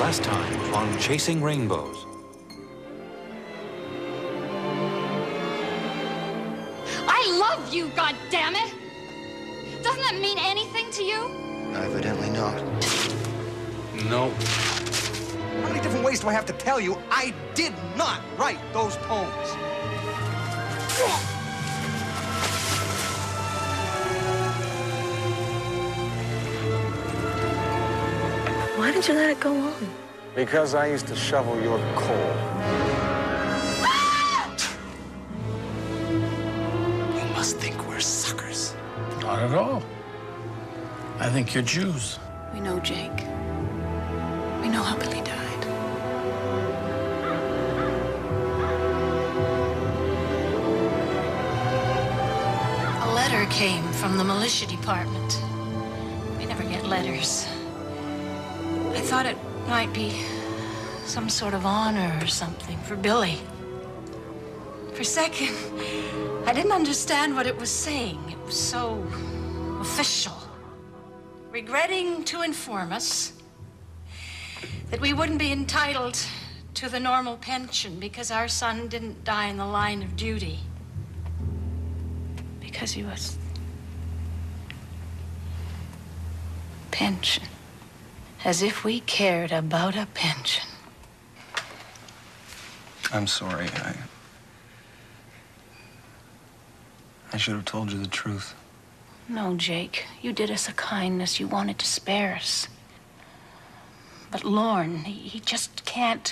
Last time on Chasing Rainbows. I love you, goddammit! Doesn't that mean anything to you? Evidently not. No. How many different ways do I have to tell you I did not write those poems? Why did you let it go on? Because I used to shovel your coal. You must think we're suckers. Not at all. I think you're Jews. We know Jake. We know how Billy died. A letter came from the militia department. We never get letters. I thought it might be some sort of honor or something for Billy. For a second, I didn't understand what it was saying. It was so official. Regretting to inform us that we wouldn't be entitled to the normal pension because our son didn't die in the line of duty. Because he was... pension. As if we cared about a pension. I'm sorry. I should have told you the truth. No, Jake. You did us a kindness. You wanted to spare us. But Lorne, he just can't...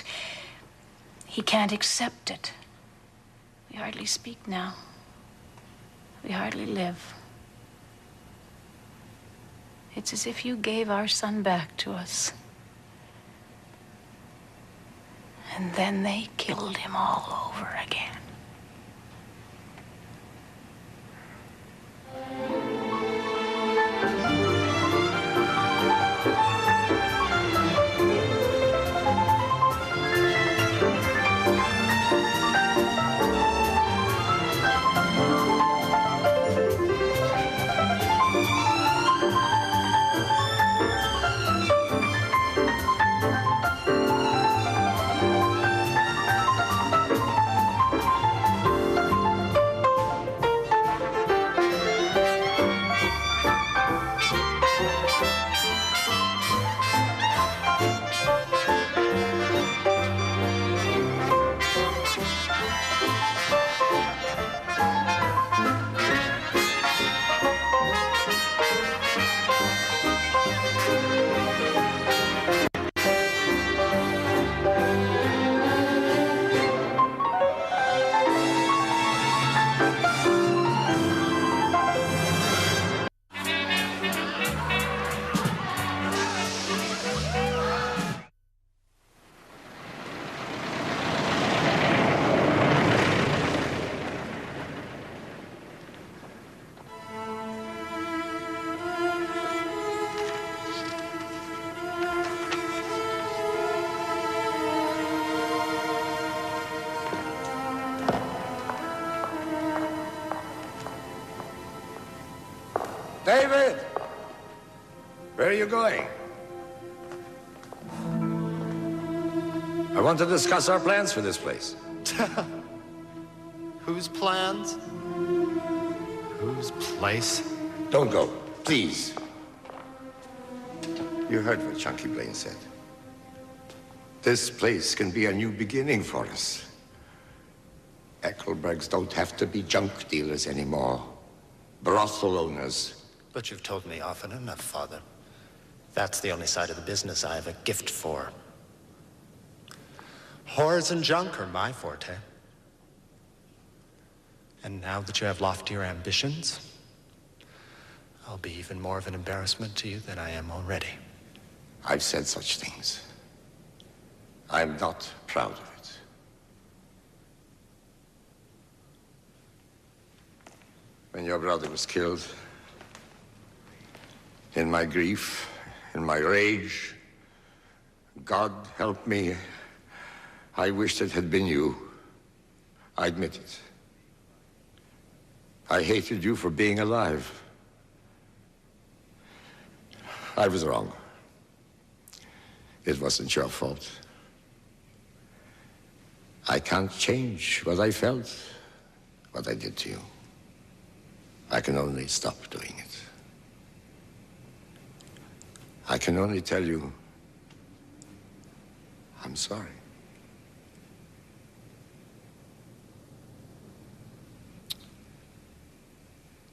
he can't accept it. We hardly speak now. We hardly live. It's as if you gave our son back to us. And then they killed him all over again. David! Where are you going? I want to discuss our plans for this place. Whose plans? Whose place? Don't go, please. You heard what Chunky Blaine said. This place can be a new beginning for us. Eckelbergs don't have to be junk dealers anymore. Brothel owners. But you've told me often enough, Father. That's the only side of the business I have a gift for. Whores and junk are my forte. And now that you have loftier ambitions, I'll be even more of an embarrassment to you than I am already. I've said such things. I'm not proud of it. When your brother was killed, in my grief, in my rage, God help me, I wished it had been you. I admit it. I hated you for being alive. I was wrong. It wasn't your fault. I can't change what I felt, what I did to you. I can only stop doing it. I can only tell you, I'm sorry.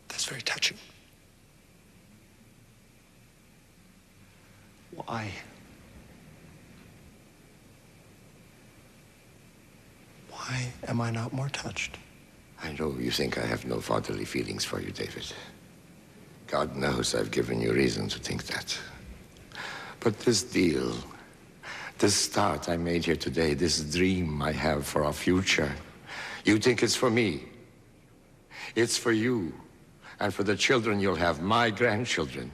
That's very touching. Why? Why am I not more touched? I know you think I have no fatherly feelings for you, David. God knows I've given you reason to think that. But this deal, this start I made here today, this dream I have for our future, you think it's for me. It's for you and for the children you'll have, my grandchildren.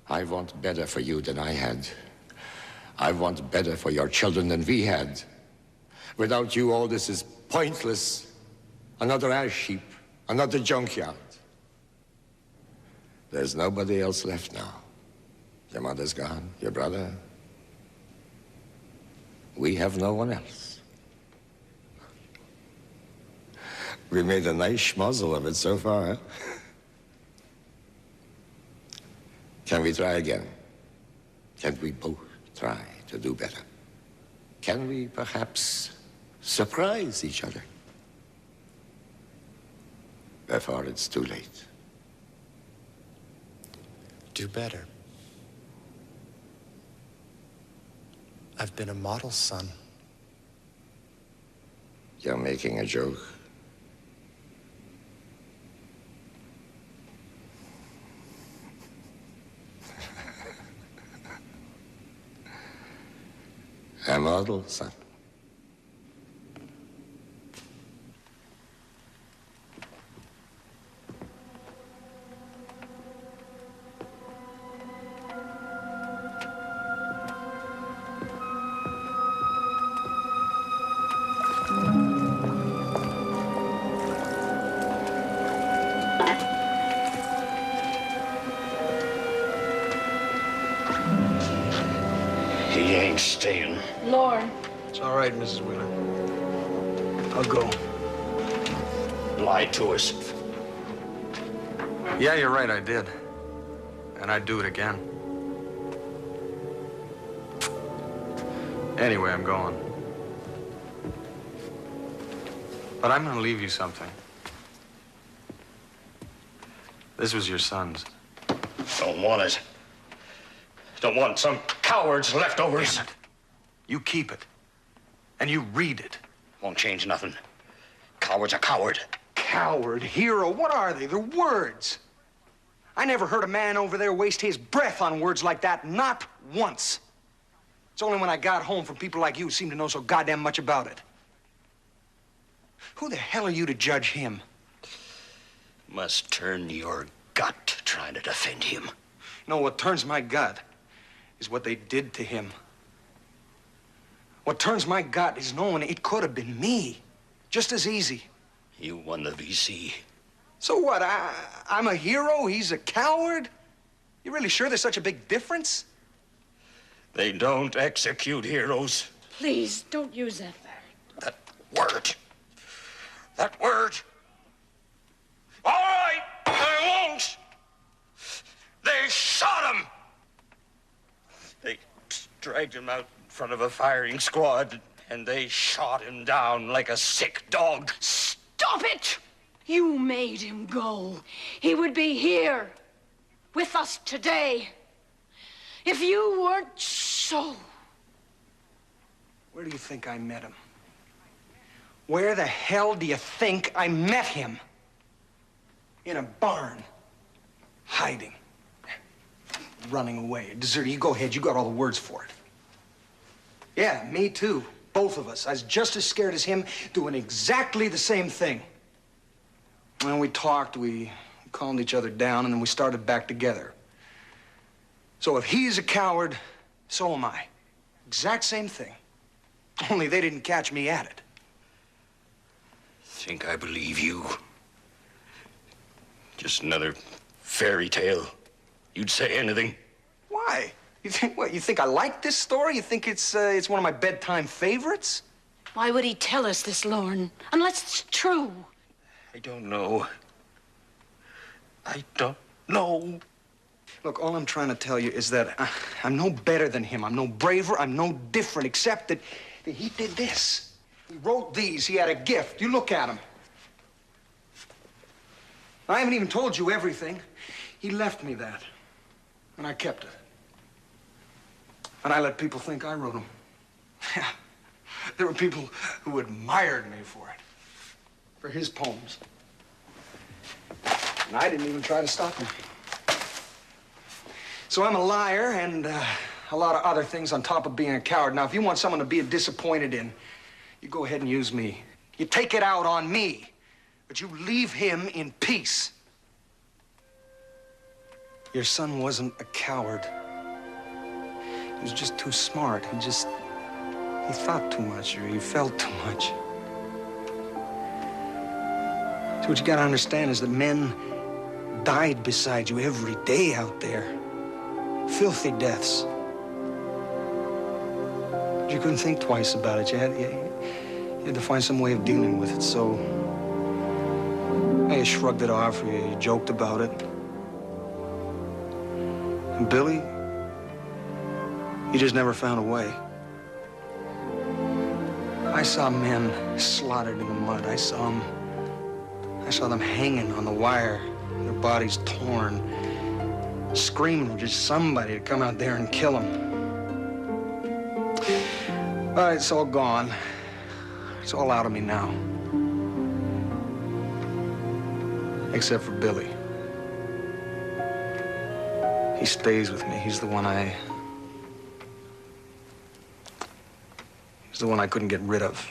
I want better for you than I had. I want better for your children than we had. Without you, all this is pointless. Another ash heap, another junkyard. There's nobody else left now. Your mother's gone, your brother. We have no one else. We made a nice schmozzle of it so far, huh? Can we try again? Can we both try to do better? Can we perhaps surprise each other before it's too late? Do better. I've been a model son. You're making a joke. A model son. He ain't staying. Lorne. It's all right, Mrs. Wheeler. I'll go. Lied to us. Yeah, you're right, I did. And I'd do it again. Anyway, I'm going. But I'm gonna leave you something. This was your son's. Don't want it. Don't want some coward's leftovers. Damn it. You keep it. And you read it. Won't change nothing. Coward's a coward. Coward, hero, what are they? They're words. I never heard a man over there waste his breath on words like that, not once. It's only when I got home from people like you who seem to know so goddamn much about it. Who the hell are you to judge him? Must turn your gut trying to defend him. No, what turns my gut is what they did to him. What turns my gut is knowing it could have been me. Just as easy. You won the VC. So what? I'm a hero? He's a coward? You really sure there's such a big difference? They don't execute heroes. Please, don't use that word. That word. That word. All right, I won't. They shot him. They dragged him out in front of a firing squad, and they shot him down like a sick dog. Stop it! You made him go. He would be here with us today if you weren't so. Where do you think I met him? Where the hell do you think I met him? In a barn. Hiding. Running away. Deserter. You go ahead. You got all the words for it. Yeah, me too. Both of us. I was just as scared as him, doing exactly the same thing. And we talked, we calmed each other down, and then we started back together. So if he's a coward, so am I. Exact same thing. Only they didn't catch me at it. Think I believe you? Just another fairy tale. You'd say anything. Why? You think what? You think I like this story? You think it's one of my bedtime favorites? Why would he tell us this, Lorne? Unless it's true. I don't know. I don't know. Look, all I'm trying to tell you is that I'm no better than him. I'm no braver. I'm no different, except that he did this. He wrote these. He had a gift. You look at him. I haven't even told you everything. He left me that, and I kept it. And I let people think I wrote them. Yeah. There were people who admired me for it, for his poems. And I didn't even try to stop him. So I'm a liar and a lot of other things on top of being a coward. Now, if you want someone to be disappointed in, you go ahead and use me. You take it out on me, but you leave him in peace. Your son wasn't a coward. He was just too smart. He thought too much, or he felt too much. So what you gotta understand is that men died beside you every day out there. Filthy deaths. You couldn't think twice about it. You had to find some way of dealing with it, so you shrugged it off, or you joked about it. And Billy, he just never found a way. I saw men slaughtered in the mud. I saw them hanging on the wire, their bodies torn, screaming for just somebody to come out there and kill them. But it's all gone. It's all out of me now. Except for Billy. He stays with me. He's the one I couldn't get rid of.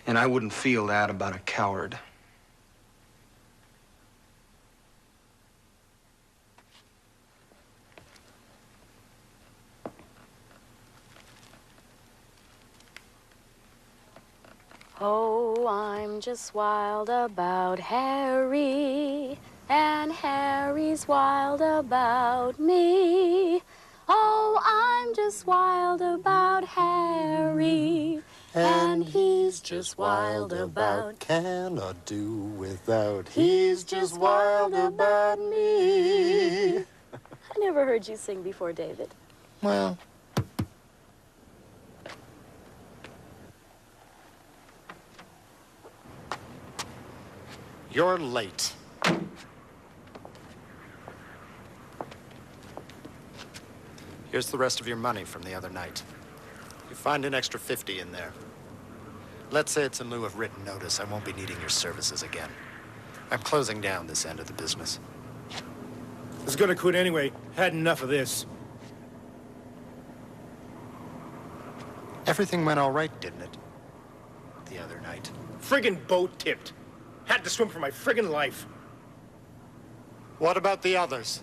And I wouldn't feel that about a coward. Oh, I'm just wild about Harry, and Harry's wild about me. Oh, I'm just wild about Harry, and he's just wild about... Cannot do without. He's just wild about me. I never heard you sing before, David. Well... You're late. Here's the rest of your money from the other night. You find an extra 50 in there. Let's say it's in lieu of written notice. I won't be needing your services again. I'm closing down this end of the business. I was gonna quit anyway. Had enough of this. Everything went all right, didn't it? The other night. Friggin' boat tipped. Had to swim for my friggin' life. What about the others?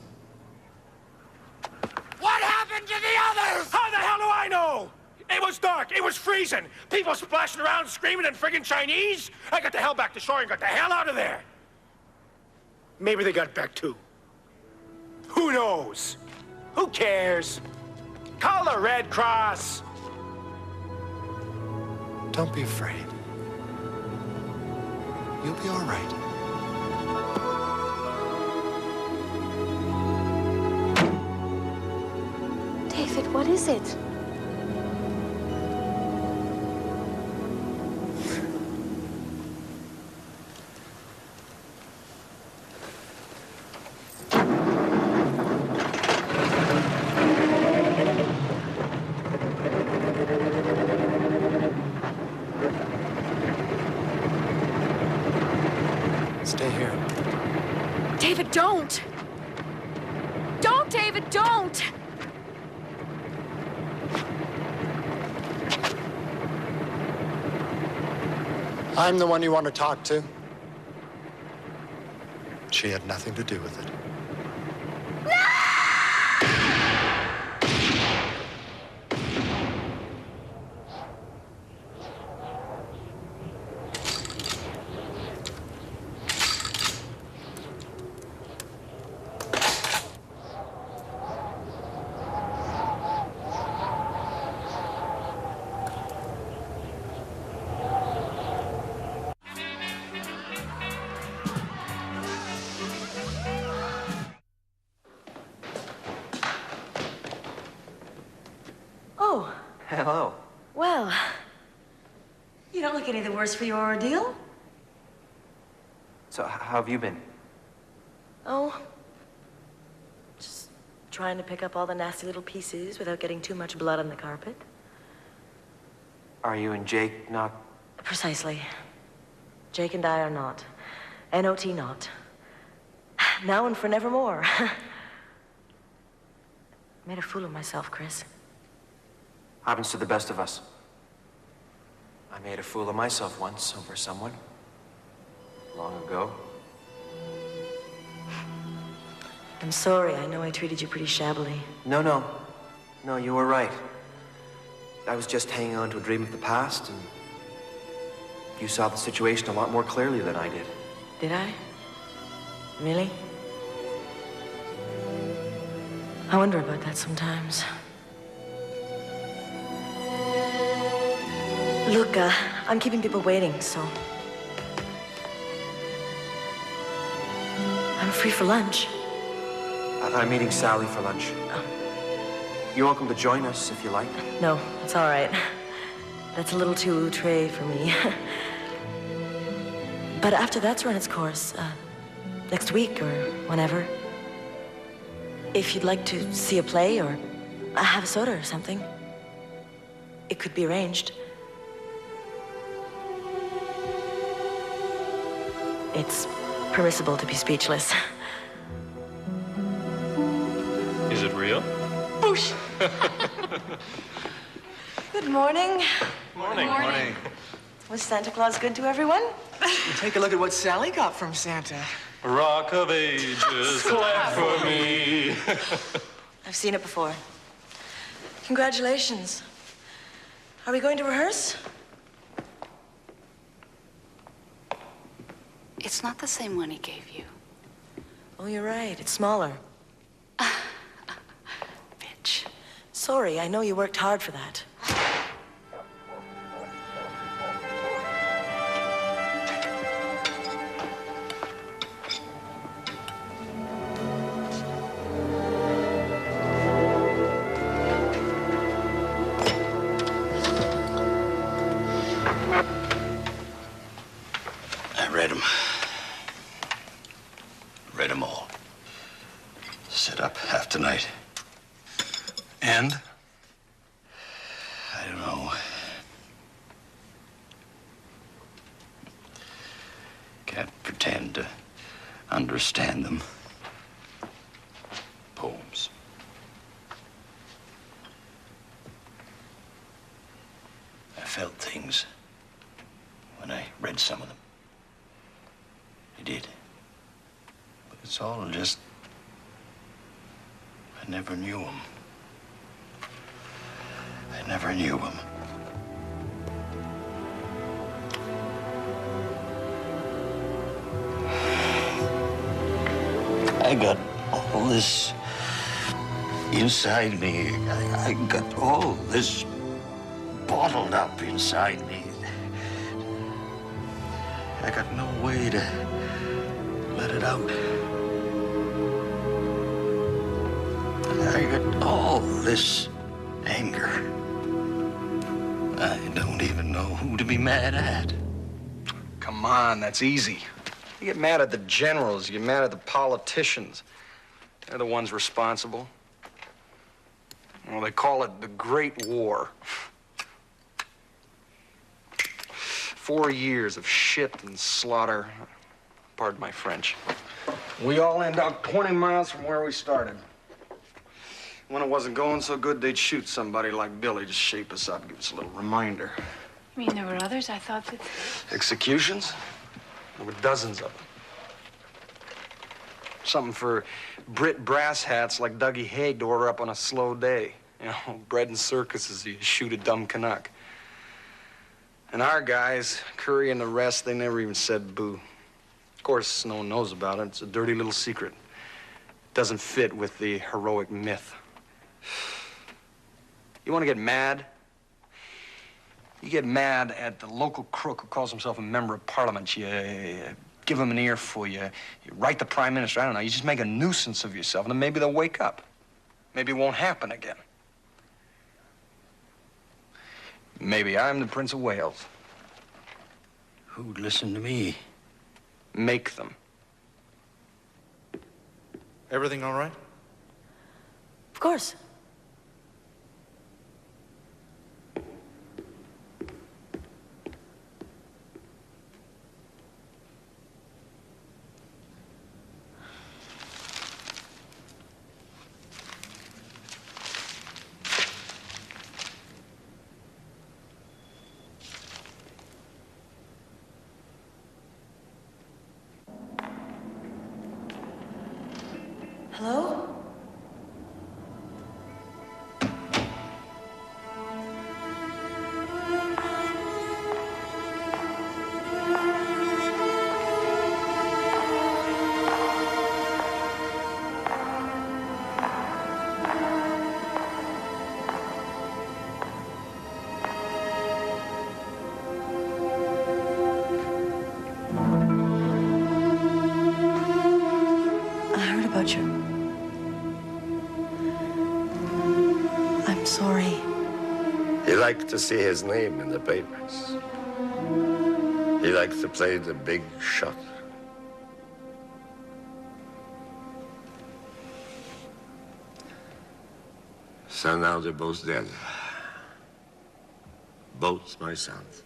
What happened to the others? How the hell do I know? It was dark. It was freezing. People splashing around, screaming in friggin' Chinese. I got the hell back to shore and got the hell out of there. Maybe they got back too. Who knows? Who cares? Call the Red Cross. Don't be afraid. You'll be all right. David, what is it? Stay here. David, don't! Don't, David, don't! I'm the one you want to talk to. She had nothing to do with it. Hello. Well, you don't look any the worse for your ordeal. So, how have you been? Oh, just trying to pick up all the nasty little pieces without getting too much blood on the carpet. Are you and Jake not... Precisely. Jake and I are not. N.O.T. not. Now and for nevermore. Made a fool of myself, Chris. Happens to the best of us. I made a fool of myself once over someone. Long ago. I'm sorry. I know I treated you pretty shabbily. No, you were right. I was just hanging on to a dream of the past, and you saw the situation a lot more clearly than I did. Did I? Really? I wonder about that sometimes. Look, I'm keeping people waiting, so... I'm free for lunch. I'm meeting Sally for lunch. Oh. You're welcome to join us if you like. No, it's all right. That's a little too outre for me. But after that's run its course, next week or whenever, if you'd like to see a play or have a soda or something, it could be arranged. It's permissible to be speechless. Is it real? Boosh! Good morning. Morning. Morning. Was Santa Claus good to everyone? Take a look at what Sally got from Santa. Rock of Ages, clap for me. I've seen it before. Congratulations. Are we going to rehearse? It's not the same one he gave you. Oh, you're right. It's smaller. Bitch. Sorry, I know you worked hard for that. I read them. Read them all. Sit up half the night. And? I don't know. Can't pretend to understand them. Poems. I felt things when I read some of them. I did. But it's all just... I never knew them. I never knew him. I got all this inside me. I got all this bottled up inside me. I got no way to let it out. I got all this anger. I don't even know who to be mad at. Come on, that's easy. You get mad at the generals, you get mad at the politicians. They're the ones responsible. Well, they call it the Great War. 4 years of shit and slaughter. Pardon my French. We all end up 20 miles from where we started. When it wasn't going so good, they'd shoot somebody like Billy to shape us up, give us a little reminder. I mean, there were others. I thought that... Executions? There were dozens of them. Something for Brit brass hats like Dougie Haig to order up on a slow day. You know, bread and circuses, you shoot a dumb Canuck. And our guys, Curry and the rest, they never even said boo. Of course, no one knows about it. It's a dirty little secret. It doesn't fit with the heroic myth. You want to get mad? You get mad at the local crook who calls himself a member of parliament. You give him an earful. You write the prime minister. I don't know. You just make a nuisance of yourself, and then maybe they'll wake up. Maybe it won't happen again. Maybe I'm the Prince of Wales. Who'd listen to me? Make them. Everything all right? Of course. Hello? I heard about you. I'm sorry. He liked to see his name in the papers. He liked to play the big shot. So now they're both dead. Both my sons.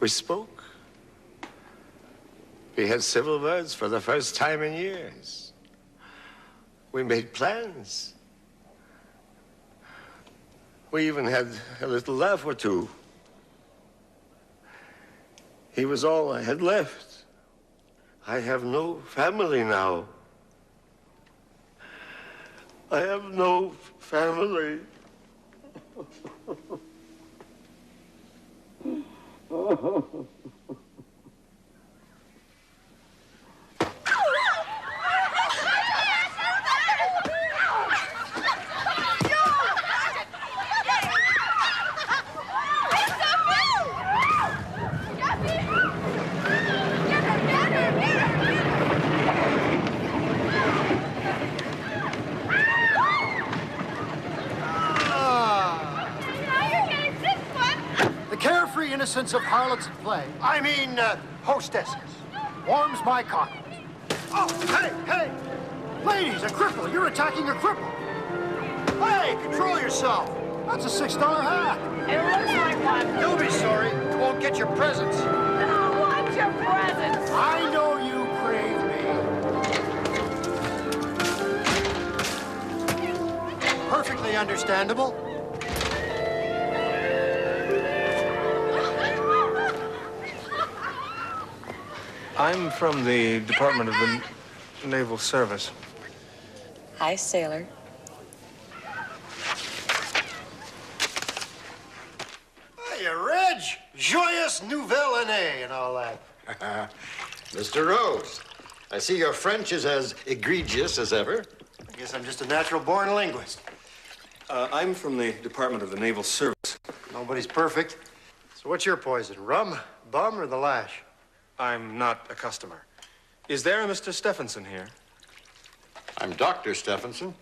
We spoke. We had civil words for the first time in years. We made plans. We even had a little laugh or two. He was all I had left. I have no family now. I have no family. The carefree innocence of harlots at play. I mean, hostesses. Warms my cockles. Oh, hey! Ladies, a cripple. You're attacking a cripple. Hey, control yourself. That's a $6 hack. It looks like one. You'll be sorry. You won't get your presents. I want your presents. I know you crave me. Perfectly understandable. I'm from the Department of the Naval Service. Hi, sailor. Hiya, Reg. Joyous nouvelle année and all that. Mr. Rose, I see your French is as egregious as ever. I guess I'm just a natural-born linguist. I'm from the Department of the Naval Service. Nobody's perfect. So what's your poison, rum, bum, or the lash? I'm not a customer. Is there a Mr. Stephenson here? I'm Dr. Stephenson.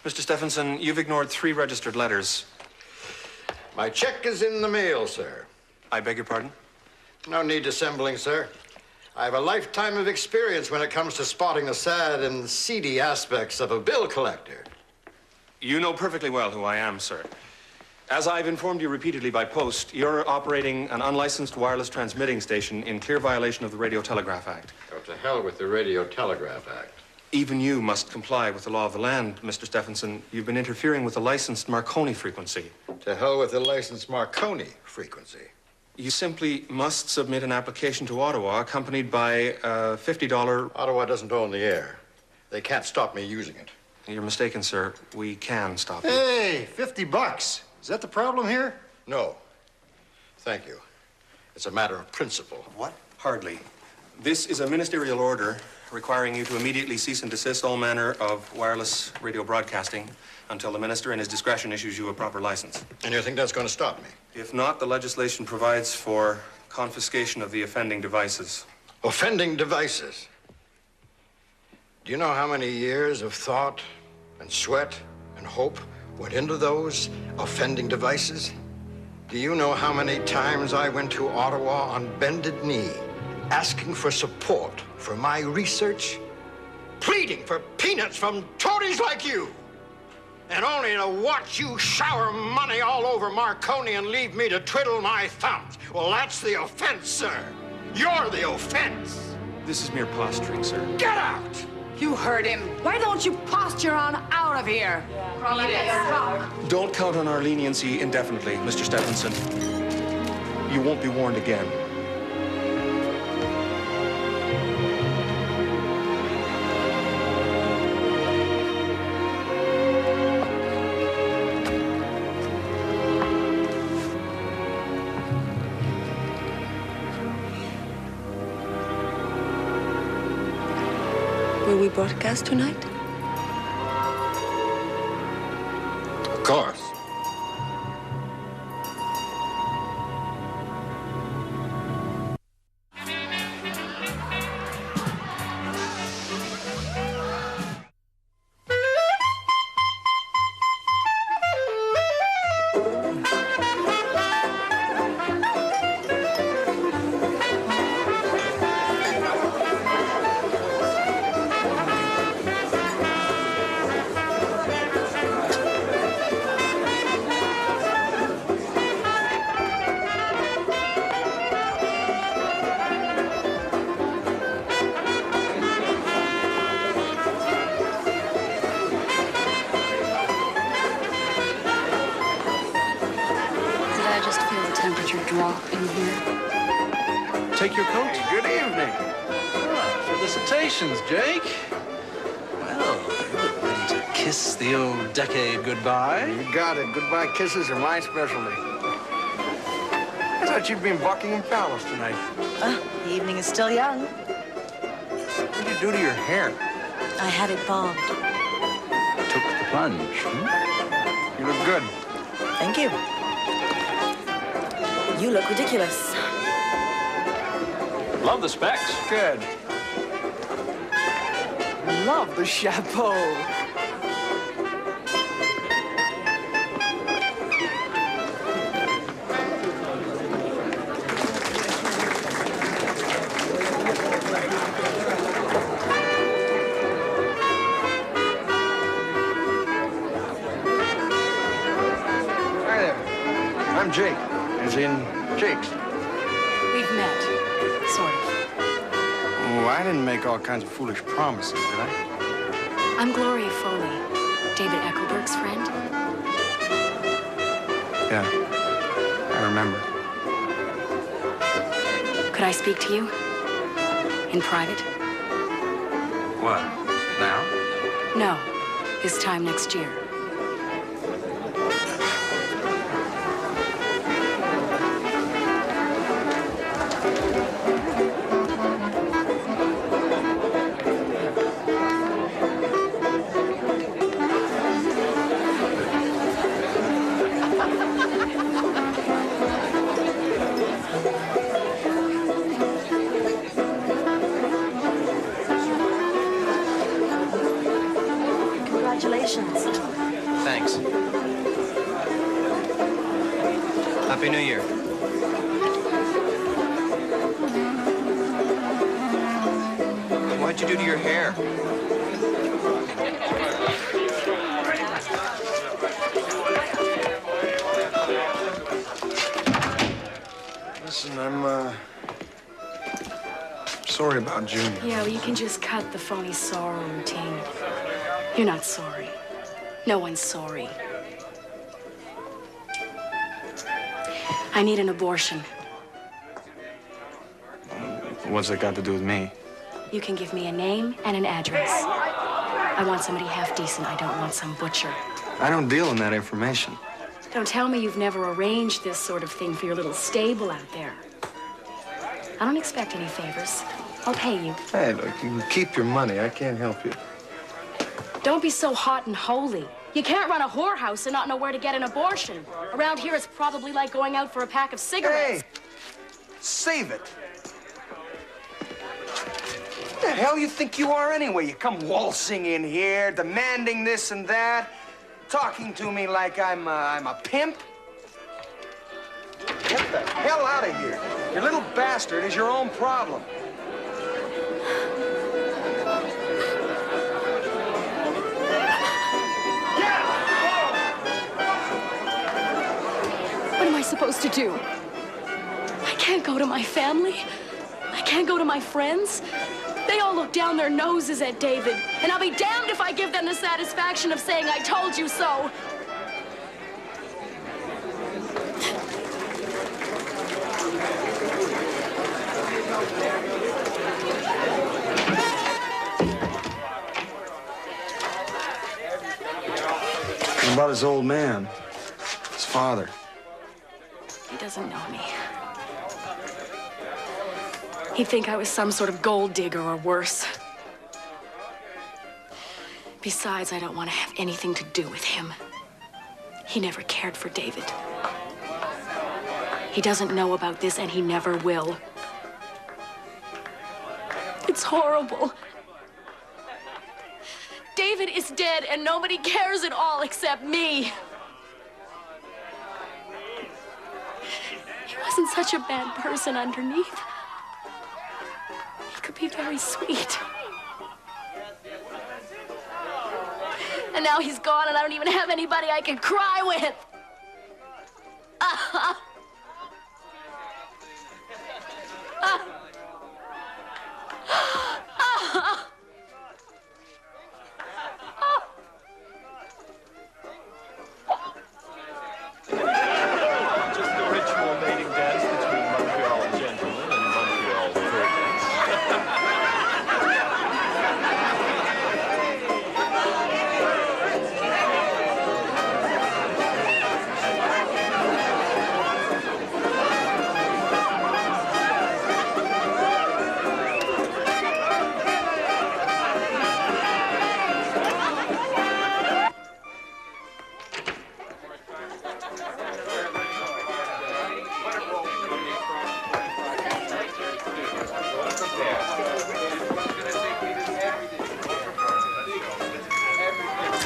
Mr. Stephenson, you've ignored 3 registered letters. My check is in the mail, sir. I beg your pardon? No need dissembling, sir. I have a lifetime of experience when it comes to spotting the sad and seedy aspects of a bill collector. You know perfectly well who I am, sir. As I've informed you repeatedly by post, you're operating an unlicensed wireless transmitting station in clear violation of the Radio Telegraph Act. Go to hell with the Radio Telegraph Act. Even you must comply with the law of the land, Mr. Stephenson. You've been interfering with the licensed Marconi frequency. To hell with the licensed Marconi frequency. You simply must submit an application to Ottawa accompanied by a $50... Ottawa doesn't own the air. They can't stop me using it. You're mistaken, sir. We can stop you. Hey, $50. Is that the problem here? No. Thank you. It's a matter of principle. What? Hardly. This is a ministerial order requiring you to immediately cease and desist all manner of wireless radio broadcasting until the minister in his discretion issues you a proper license. And you think that's going to stop me? If not, the legislation provides for confiscation of the offending devices. Offending devices? Do you know how many years of thought and sweat and hope went into those offending devices? Do you know how many times I went to Ottawa on bended knee, asking for support for my research, pleading for peanuts from toadies like you, and only to watch you shower money all over Marconi and leave me to twiddle my thumbs? Well, that's the offense, sir. You're the offense. This is mere posturing, sir. Get out! You heard him. Why don't you posture on out of here? Don't count on our leniency indefinitely, Mr. Stephenson. You won't be warned again. Will we broadcast tonight? Of course. Take your coat. Good evening. Felicitations, Jake. Well, you look ready to kiss the old decade goodbye. You got it. Goodbye kisses are my specialty. I thought you'd be in Buckingham Palace tonight. The evening is still young. What did you do to your hair? I had it bobbed. Took the plunge. You look good. Thank you. You look ridiculous. Love the specs. Good. Love the chapeau. Hi there. I'm Jake, as in Jake's. We've met, sort of. Oh, I didn't make all kinds of foolish promises, did I? I'm Gloria Foley, David Eckelberg's friend. Yeah, I remember. Could I speak to you? In private? What? Now? No, this time next year. Congratulations. Thanks. Happy New Year. What'd you do to your hair? Listen, I'm, sorry about Junior. Yeah, well, you can just cut the phony sorrow routine. You're not sorry. No one's sorry. I need an abortion. What's that got to do with me? You can give me a name and an address. I want somebody half decent. I don't want some butcher. I don't deal in that information. Don't tell me you've never arranged this sort of thing for your little stable out there. I don't expect any favors. I'll pay you. Hey, look, you can keep your money. I can't help you. Don't be so hot and holy. You can't run a whorehouse and not know where to get an abortion. Around here, it's probably like going out for a pack of cigarettes. Hey, save it. Who the hell you think you are anyway? You come waltzing in here, demanding this and that. Talking to me like I'm a pimp? Get the hell out of here. Your little bastard is your own problem. What am I supposed to do? I can't go to my family. I can't go to my friends. They all look down their noses at David, and I'll be damned if I give them the satisfaction of saying I told you so. What about his old man? His father? He doesn't know me. He'd think I was some sort of gold digger or worse. Besides, I don't want to have anything to do with him. He never cared for David. He doesn't know about this, and he never will. It's horrible. David is dead, and nobody cares at all except me. He wasn't such a bad person underneath. He could be very sweet. And now he's gone, and I don't even have anybody I can cry with. Just a ritual mating dance between Montreal gentlemen and Montreal virgins.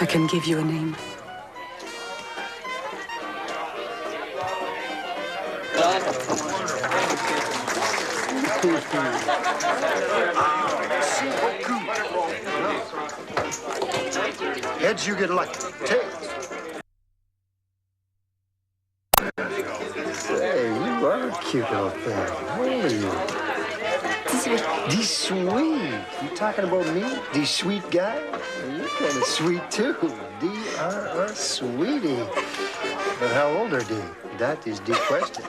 I can give you a name. Heads, you get lucky. Tails. Hey, you are a cute old thing. How old are you? The sweet. You talking about me? The sweet guy? Well, you're kind of sweet too. D-R-R sweetie. But how old are they? That is the question.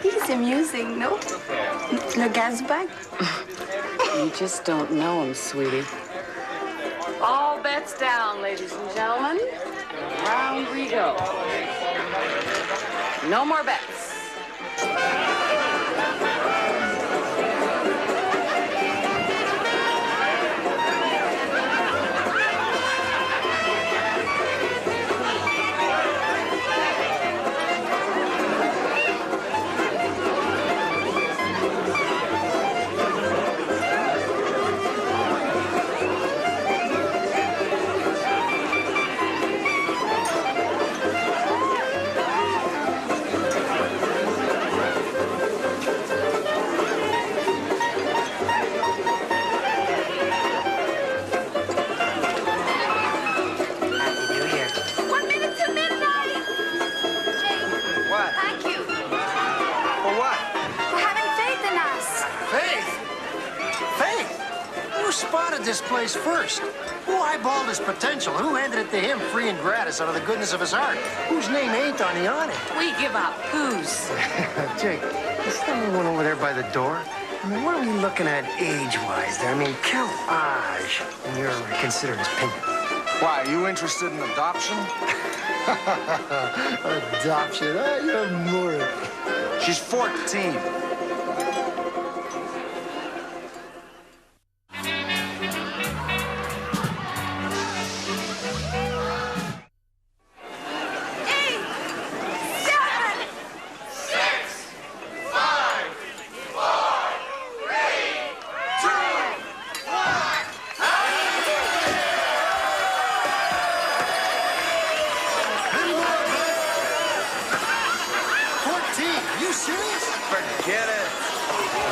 He's amusing, no? Le gaz bag? You just don't know him, sweetie. All bets down, ladies and gentlemen. Round we go. No more bets. This place first. Who eyeballed his potential? Who handed it to him free and gratis out of the goodness of his heart? Whose name ain't on the awning? We give up. Whose? Jake, is there anyone over there by the door? I mean, what are we looking at age-wise there? I mean, quel âge when you're considered as pink? Why, are you interested in adoption? Adoption? Oh, you're more. She's 14. serious? Forget it.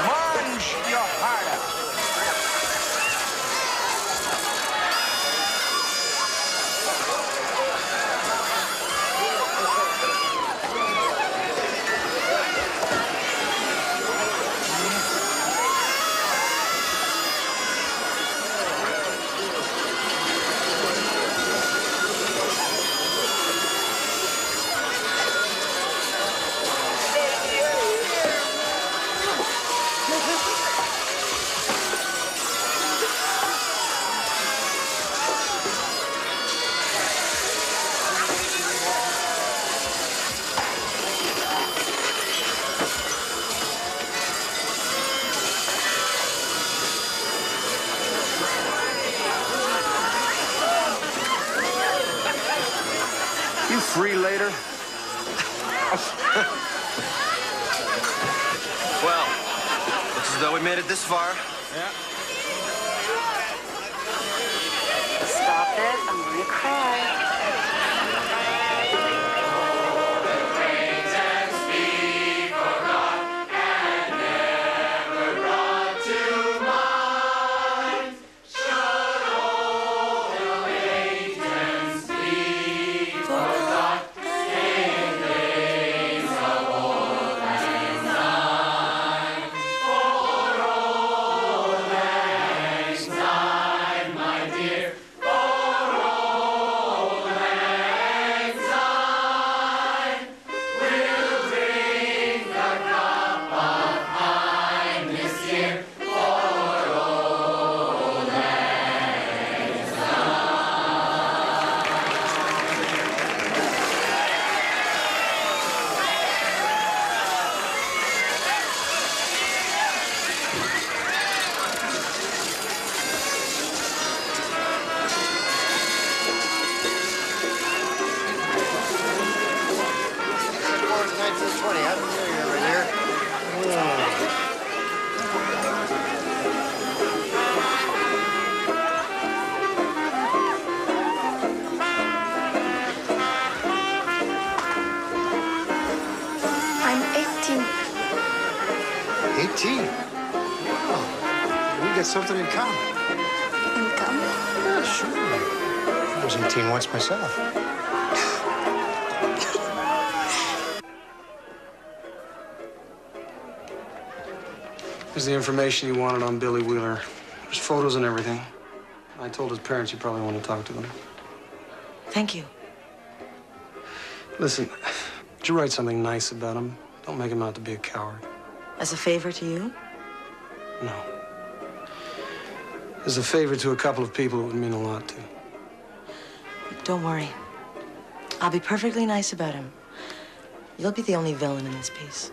Munge your heart out. You free later? Well, looks as though we made it this far. Yeah. Stop it. I'm going to cry. I'm 18. 18? Wow. We got something in common. In common? Yeah, sure. I was 18 once myself. Here's the information you wanted on Billy Wheeler. There's photos and everything. I told his parents you probably want to talk to them. Thank you. Listen, would you write something nice about him? Don't make him out to be a coward. As a favor to you? No. As a favor to a couple of people it would mean a lot to. Don't worry. I'll be perfectly nice about him. You'll be the only villain in this piece.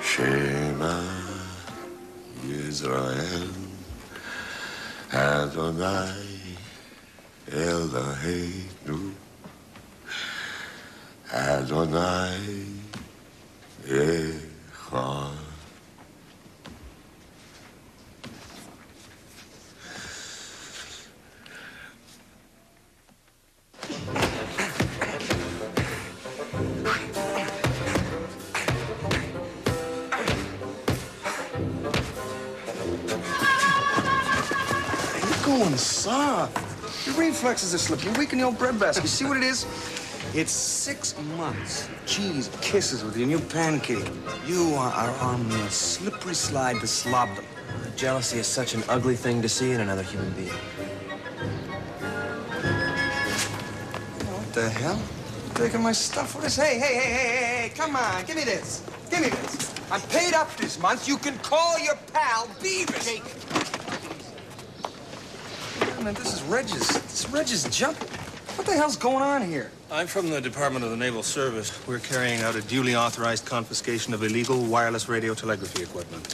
Shema Yisrael Adonai Eloheinu Adonai Echad going soft. Your reflexes are slipping. You're weak in the old breadbasket. You see what it is? It's 6 months. Cheese, kisses with your new pancake. You are on the slippery slide to slobdom. Jealousy is such an ugly thing to see in another human being. What the hell? Taking my stuff with us? Hey, come on, give me this. Give me this. I'm paid up this month. You can call your pal Beavis. Jake. Man, this is Regis. This Regis jump. What the hell's going on here? I'm from the Department of the Naval Service. We're carrying out a duly authorized confiscation of illegal wireless radio telegraphy equipment.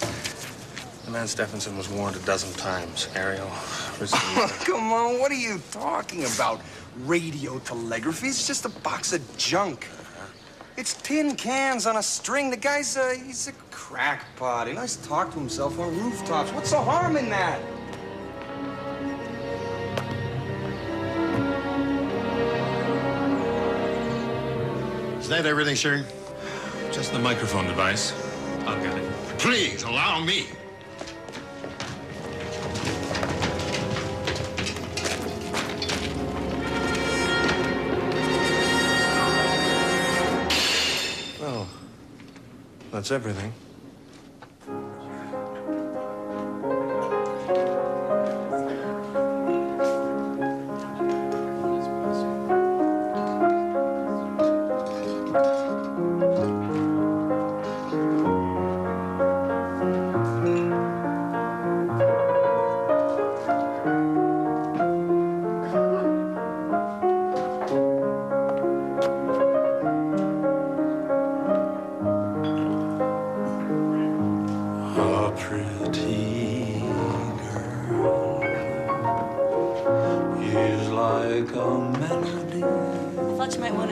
The man Stephenson was warned a dozen times. Ariel, Come on, what are you talking about? Radio telegraphy? It's just a box of junk. It's tin cans on a string. The guy's he's a crackpot. He likes to talk to himself on rooftops. What's the harm in that? Is that everything, sir? Just the microphone device. I'll get it. Please, allow me. Well, that's everything.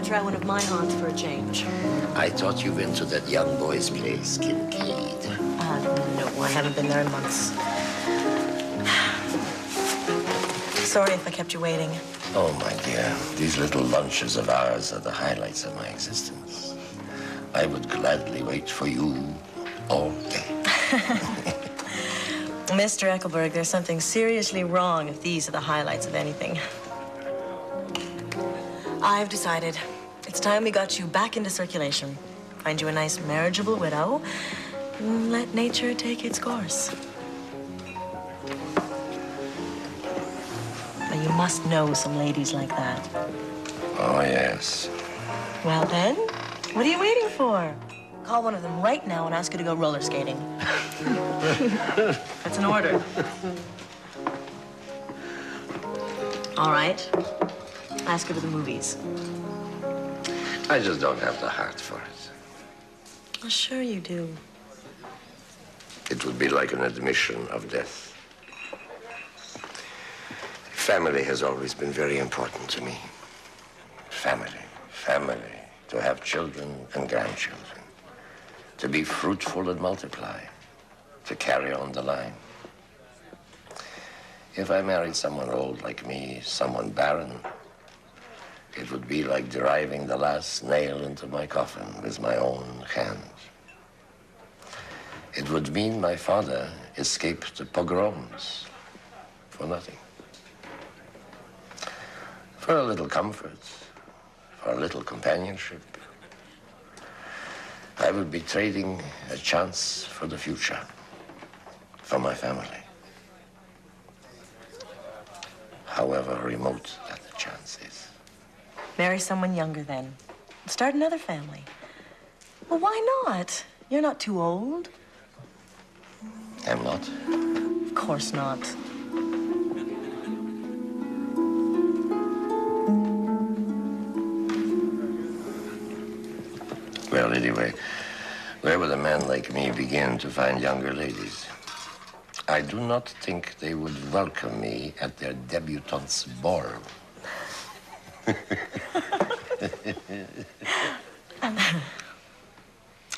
Try one of my haunts for a change. I thought you went to that young boy's place, Kincaid. No, I haven't been there in months. Sorry if I kept you waiting. Oh, my dear, these little lunches of ours are the highlights of my existence. I would gladly wait for you all day. Mr. Eckelberg, there's something seriously wrong if these are the highlights of anything. I've decided it's time we got you back into circulation. Find you a nice marriageable widow and let nature take its course. Now, you must know some ladies like that. Oh, yes. Well, then, what are you waiting for? Call one of them right now and ask her to go roller skating. That's an order. All right. Ask her to the movies. I just don't have the heart for it. Oh, sure you do. It would be like an admission of death. Family has always been very important to me. Family. To have children and grandchildren. To be fruitful and multiply. To carry on the line. If I married someone old like me, someone barren, it would be like driving the last nail into my coffin with my own hands. It would mean my father escaped the pogroms for nothing. For a little comfort, for a little companionship, I would be trading a chance for the future, for my family. However remote that the chance is. Marry someone younger then. Start another family. Well, why not? You're not too old. I'm not? Of course not. Well, anyway, where would a man like me begin to find younger ladies? I do not think they would welcome me at their debutante's ball.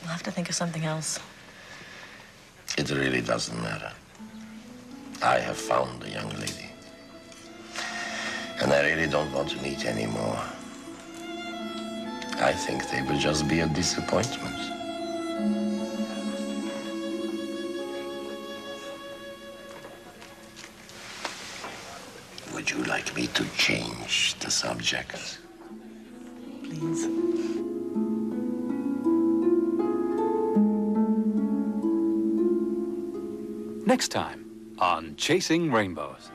We'll have to think of something else. It really doesn't matter. I have found a young lady. And I really don't want to meet anymore. I think they will just be a disappointment. like me to change the subject? Please. Next time on Chasing Rainbows.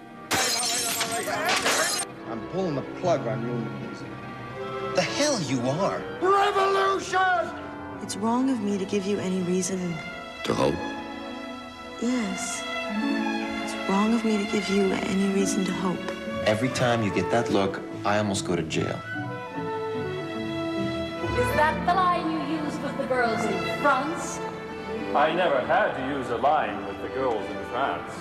I'm pulling the plug on you. The hell you are. Revolution! It's wrong of me to give you any reason. To hope? Yes. It's wrong of me to give you any reason to hope. Every time you get that look, I almost go to jail. Is that the line you use with the girls in France? I never had to use a line with the girls in France.